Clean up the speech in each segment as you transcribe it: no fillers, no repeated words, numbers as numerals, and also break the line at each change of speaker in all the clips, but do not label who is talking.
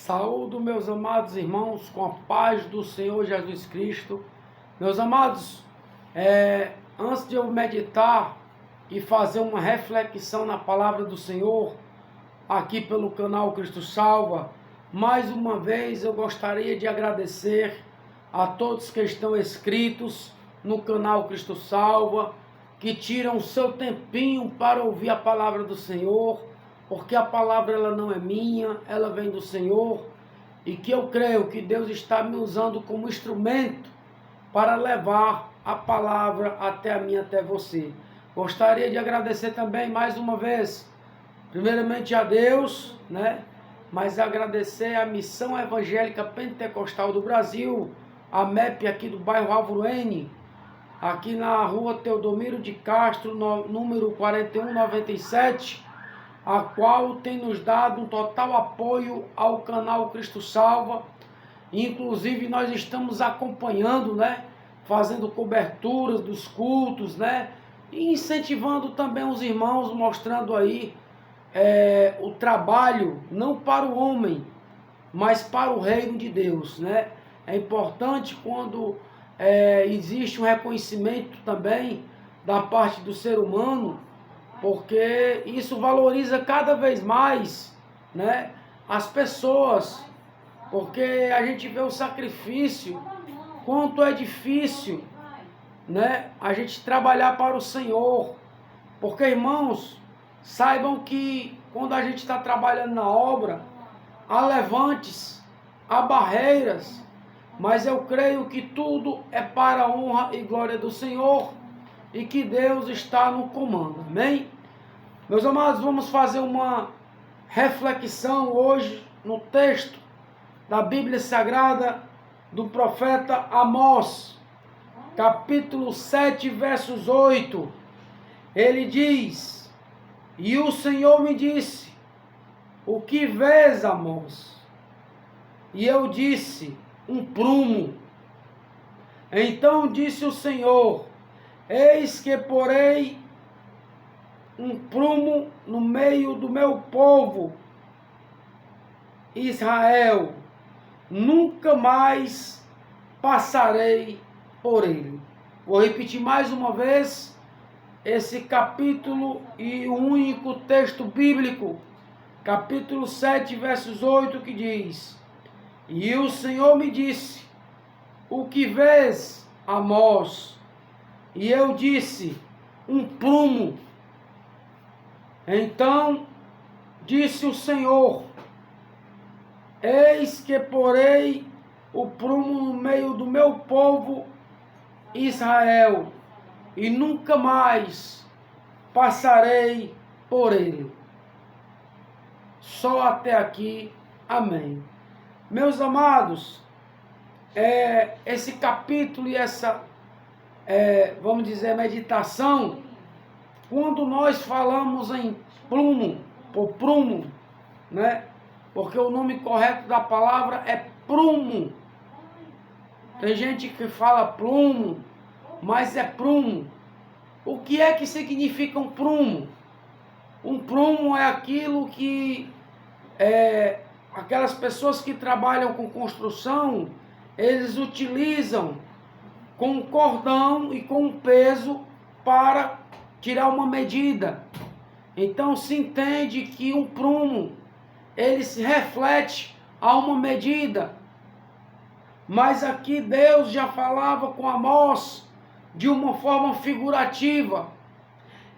Saúdo, meus amados irmãos, com a paz do Senhor Jesus Cristo. Meus amados, antes de eu meditar e fazer uma reflexão na palavra do Senhor, aqui pelo canal Cristo Salva, mais uma vez eu gostaria de agradecer a todos que estão inscritos no canal Cristo Salva, que tiram o seu tempinho para ouvir a palavra do Senhor, porque a palavra ela não é minha, ela vem do Senhor, e que eu creio que Deus está me usando como instrumento para levar a palavra até mim, até você. Gostaria de agradecer também mais uma vez, primeiramente a Deus, mas agradecer a Missão Evangélica Pentecostal do Brasil, a MEP aqui do bairro Alvoene, aqui na rua Teodomiro de Castro, número 4197, a qual tem nos dado um total apoio ao canal Cristo Salva. Inclusive nós estamos acompanhando, fazendo coberturas dos cultos, e incentivando também os irmãos, mostrando aí o trabalho, não para o homem, mas para o reino de Deus, É importante quando existe um reconhecimento também da parte do ser humano, porque isso valoriza cada vez mais, as pessoas, porque a gente vê o sacrifício, quanto é difícil, a gente trabalhar para o Senhor, porque, irmãos, saibam que quando a gente está trabalhando na obra, há levantes, há barreiras, mas eu creio que tudo é para a honra e glória do Senhor, e que Deus está no comando, amém? Meus amados, vamos fazer uma reflexão hoje no texto da Bíblia Sagrada do profeta Amós, capítulo 7, versos 8. Ele diz: "E o Senhor me disse, o que vês, Amós? E eu disse, um prumo. Então disse o Senhor, eis que porei um prumo no meio do meu povo, Israel, nunca mais passarei por ele." Vou repetir mais uma vez esse capítulo e o único texto bíblico, capítulo 7, versos 8, que diz: "E o Senhor me disse, o que vês, Amós? E eu disse, um prumo. Então disse o Senhor, eis que porei o prumo no meio do meu povo Israel, e nunca mais passarei por ele." Só até aqui, amém. Meus amados, esse capítulo e essa, vamos dizer, meditação, quando nós falamos em prumo, ou prumo, porque o nome correto da palavra é prumo. Tem gente que fala prumo, mas é prumo. O que é que significa um prumo? Um prumo é aquilo que aquelas pessoas que trabalham com construção, eles utilizam com um cordão e com um peso para tirar uma medida. Então se entende que um prumo, ele se reflete a uma medida. Mas aqui Deus já falava com Amós de uma forma figurativa.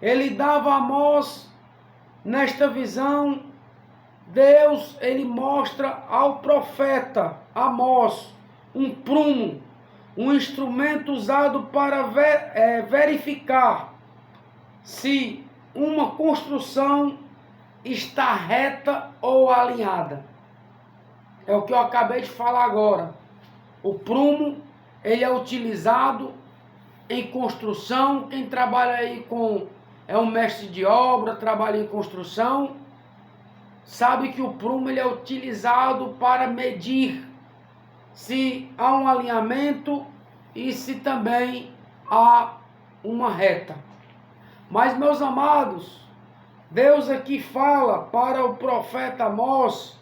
Ele dava a Amós, nesta visão, Deus, ele mostra ao profeta Amós um prumo, um instrumento usado para verificar se uma construção está reta ou alinhada. É o que eu acabei de falar agora. O prumo, ele é utilizado em construção. Quem trabalha aí é um mestre de obra, trabalha em construção, sabe que o prumo ele é utilizado para medir se há um alinhamento e se também há uma reta. Mas, meus amados, Deus aqui fala para o profeta Amós,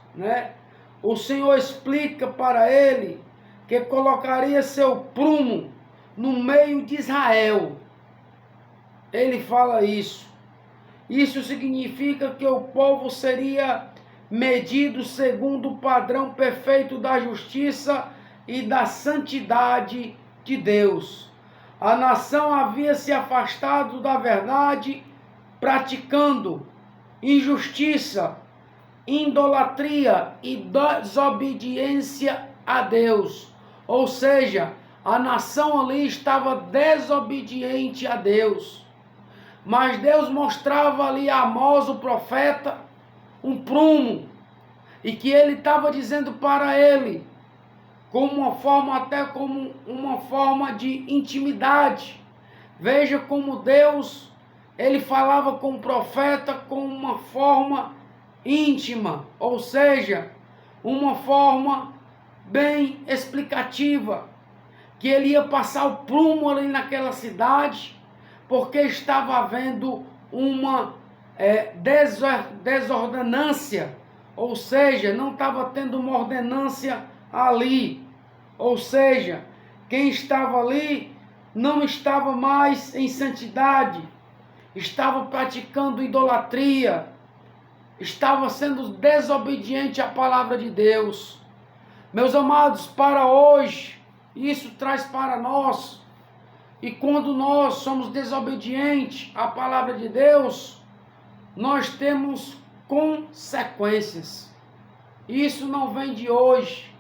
o Senhor explica para ele que colocaria seu prumo no meio de Israel. Ele fala isso. Isso significa que o povo seria medido segundo o padrão perfeito da justiça e da santidade de Deus. A nação havia se afastado da verdade, praticando injustiça, idolatria e desobediência a Deus. Ou seja, a nação ali estava desobediente a Deus. Mas Deus mostrava ali a Amós, o profeta, um prumo, e que ele estava dizendo para ele, como uma forma, até como uma forma de intimidade. Veja como Deus, ele falava com o profeta com uma forma íntima, ou seja, uma forma bem explicativa, que ele ia passar o prumo ali naquela cidade, porque estava havendo uma desordenância, ou seja, não estava tendo uma ordenância ali, ou seja, quem estava ali não estava mais em santidade, estava praticando idolatria, estava sendo desobediente à palavra de Deus. Meus amados, para hoje, isso traz para nós, e quando nós somos desobedientes à palavra de Deus, nós temos consequências. Isso não vem de hoje,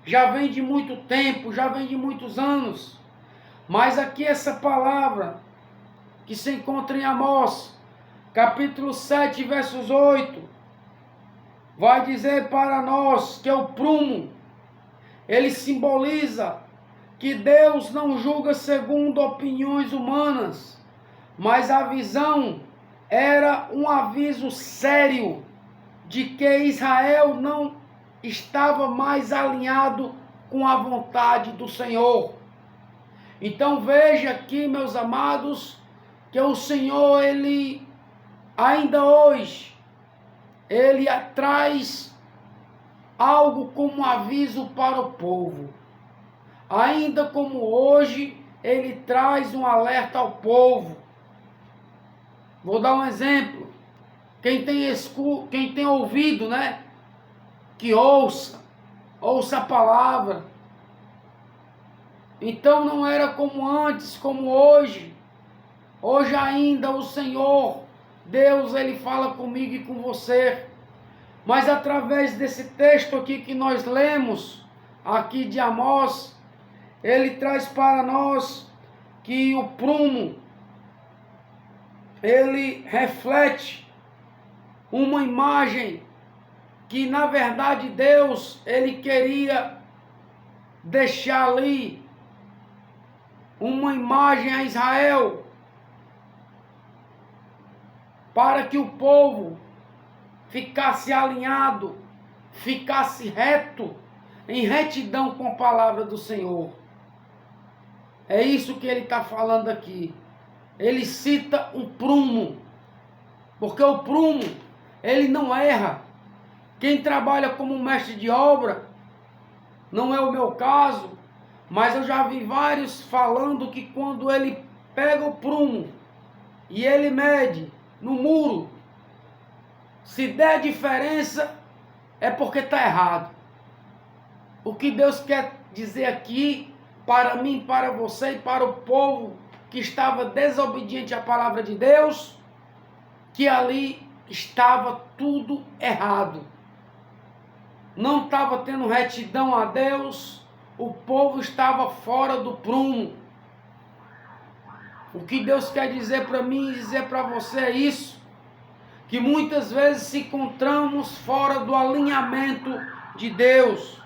já vem de muito tempo, já vem de muitos anos. Mas aqui essa palavra que se encontra em Amós, capítulo 7, versos 8, vai dizer para nós que o prumo, ele simboliza que Deus não julga segundo opiniões humanas, mas a visão era um aviso sério de que Israel não estava mais alinhado com a vontade do Senhor. Então veja aqui, meus amados, que o Senhor, ele ainda hoje, ele traz algo como um aviso para o povo. Ainda como hoje, ele traz um alerta ao povo. Vou dar um exemplo. Quem tem ouvido, né? Que ouça a palavra. Então não era como antes, como hoje. Hoje ainda o Senhor, Deus, ele fala comigo e com você. Mas através desse texto aqui que nós lemos, aqui de Amós, ele traz para nós que o prumo, ele reflete uma imagem que na verdade Deus, ele queria deixar ali uma imagem a Israel, para que o povo ficasse alinhado, ficasse reto, em retidão com a palavra do Senhor. É isso que ele está falando aqui. Ele cita um prumo, porque o prumo, ele não erra. Quem trabalha como mestre de obra, não é o meu caso, mas eu já vi vários falando que quando ele pega o prumo e ele mede no muro, se der diferença, é porque está errado. O que Deus quer dizer aqui, para mim, para você e para o povo que estava desobediente à palavra de Deus, que ali estava tudo errado. Não estava tendo retidão a Deus, o povo estava fora do prumo. O que Deus quer dizer para mim e dizer para você é isso, que muitas vezes se encontramos fora do alinhamento de Deus.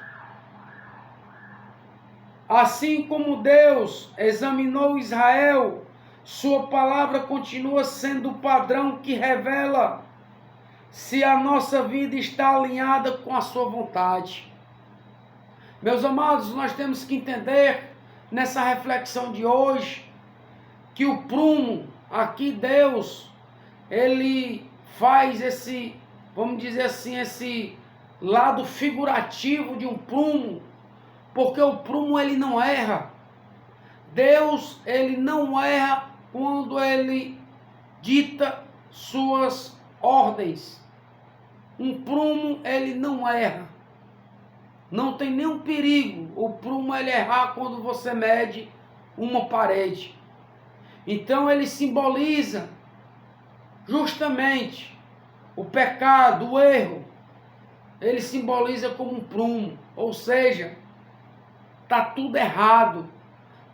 Assim como Deus examinou Israel, sua palavra continua sendo o padrão que revela se a nossa vida está alinhada com a sua vontade. Meus amados, nós temos que entender nessa reflexão de hoje que o prumo, aqui Deus, ele faz esse, vamos dizer assim, esse lado figurativo de um prumo, porque o prumo ele não erra. Deus ele não erra quando ele dita suas ordens. Um prumo ele não erra. Não tem nenhum perigo o prumo ele errar quando você mede uma parede. Então ele simboliza justamente o pecado, o erro. Ele simboliza como um prumo, ou seja, está tudo errado.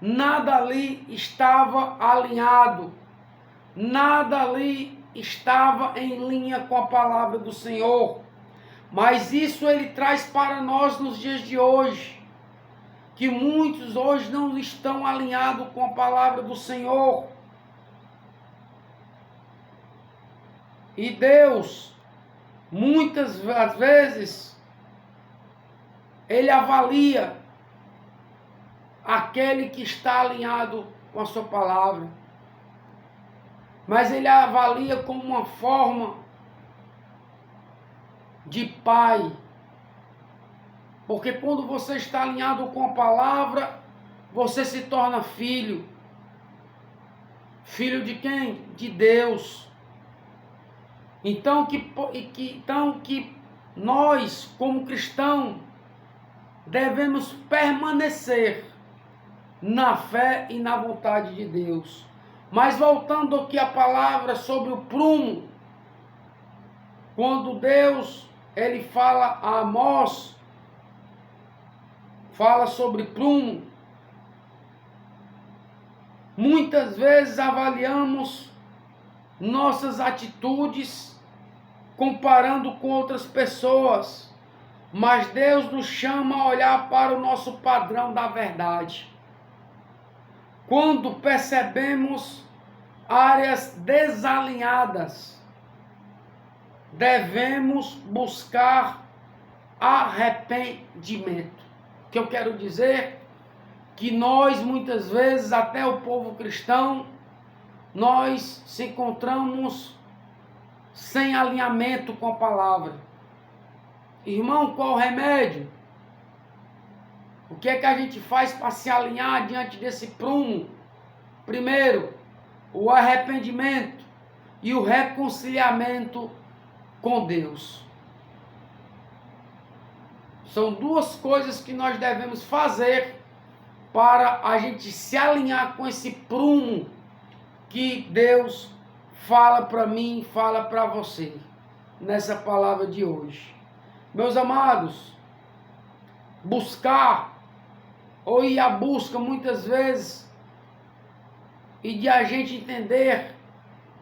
Nada ali estava alinhado. Nada ali estava em linha com a palavra do Senhor. Mas isso ele traz para nós nos dias de hoje. Que muitos hoje não estão alinhados com a palavra do Senhor. E Deus, muitas vezes, Ele avalia aquele que está alinhado com a sua palavra. Mas Ele avalia como uma forma de pai. Porque quando você está alinhado com a palavra, você se torna filho. Filho de quem? De Deus. Então que nós, como cristãos, devemos permanecer na fé e na vontade de Deus. Mas voltando aqui a palavra sobre o prumo, quando Deus ele fala a Amós, fala sobre prumo, muitas vezes avaliamos nossas atitudes comparando com outras pessoas, mas Deus nos chama a olhar para o nosso padrão da verdade. Quando percebemos áreas desalinhadas, devemos buscar arrependimento. O que eu quero dizer? Que nós, muitas vezes, até o povo cristão, nós se encontramos sem alinhamento com a palavra. Irmão, qual o remédio? O que é que a gente faz para se alinhar diante desse prumo? Primeiro, o arrependimento e o reconciliamento com Deus. São duas coisas que nós devemos fazer para a gente se alinhar com esse prumo que Deus fala para mim, fala para você, nessa palavra de hoje. Meus amados, buscar ou ir à busca muitas vezes e de a gente entender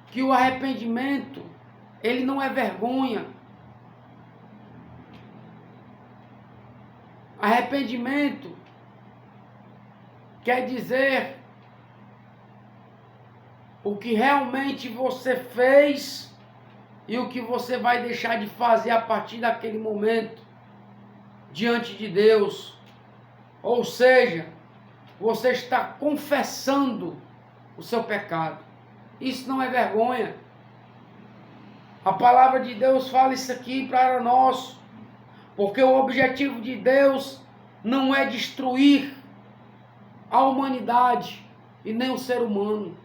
que o arrependimento, ele não é vergonha. Arrependimento quer dizer o que realmente você fez e o que você vai deixar de fazer a partir daquele momento diante de Deus. Ou seja, você está confessando o seu pecado. Isso não é vergonha. A palavra de Deus fala isso aqui para nós, porque o objetivo de Deus não é destruir a humanidade e nem o ser humano,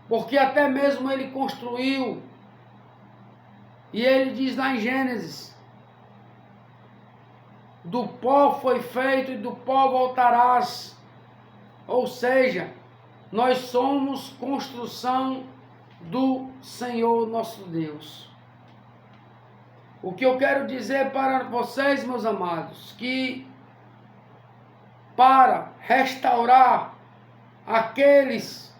porque até mesmo ele construiu, e ele diz lá em Gênesis: do pó foi feito e do pó voltarás. Ou seja, nós somos construção do Senhor nosso Deus. O que eu quero dizer para vocês, meus amados, que para restaurar aqueles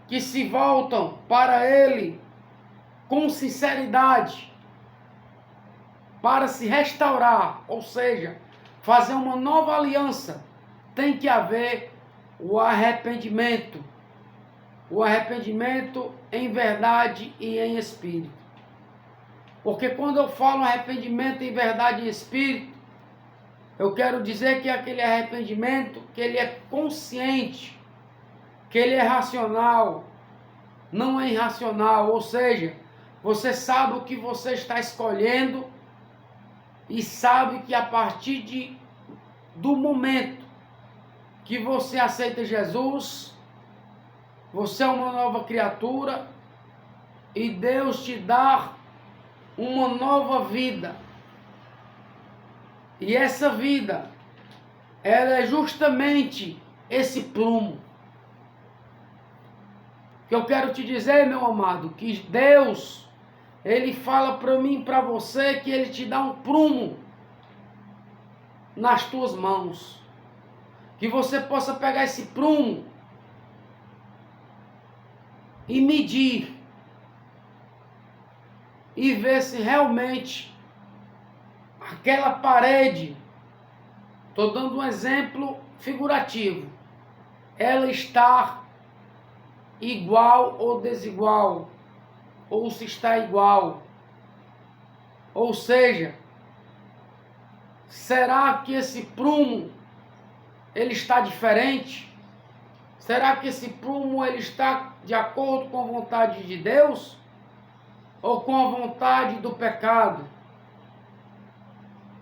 que se voltam para Ele com sinceridade, para se restaurar, ou seja, fazer uma nova aliança, tem que haver o arrependimento. O arrependimento em verdade e em espírito. Porque quando eu falo arrependimento em verdade e em espírito, eu quero dizer que é aquele arrependimento que ele é consciente, que ele é racional, não é irracional. Ou seja, você sabe o que você está escolhendo e sabe que a partir do momento que você aceita Jesus, você é uma nova criatura e Deus te dá uma nova vida. E essa vida, ela é justamente esse prumo. Que eu quero te dizer, meu amado, que Deus, Ele fala para mim e para você que Ele te dá um prumo nas tuas mãos. Que você possa pegar esse prumo e medir e ver se realmente aquela parede, estou dando um exemplo figurativo, ela está igual ou desigual, ou se está igual. Ou seja, será que esse prumo ele está diferente? Será que esse prumo ele está de acordo com a vontade de Deus ou com a vontade do pecado?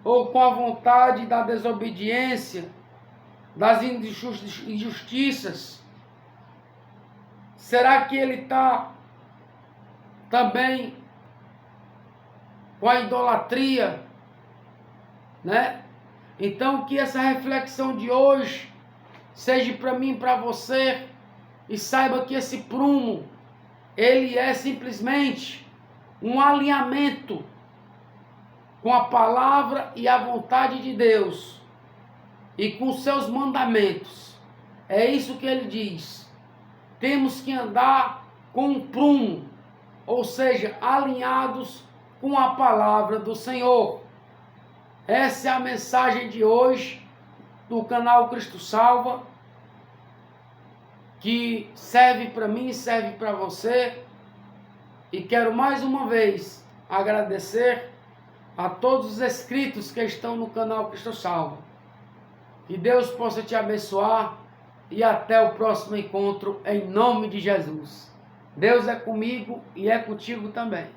Ou com a vontade da desobediência, das injustiças? Será que ele está também com a idolatria, né? Então que essa reflexão de hoje seja para mim e para você, e saiba que esse prumo, ele é simplesmente um alinhamento com a palavra e a vontade de Deus e com os seus mandamentos. É isso que ele diz. Temos que andar com um prumo, ou seja, alinhados com a palavra do Senhor. Essa é a mensagem de hoje do canal Cristo Salva, que serve para mim, serve para você. E quero mais uma vez agradecer a todos os inscritos que estão no canal Cristo Salva. Que Deus possa te abençoar e até o próximo encontro em nome de Jesus. Deus é comigo e é contigo também.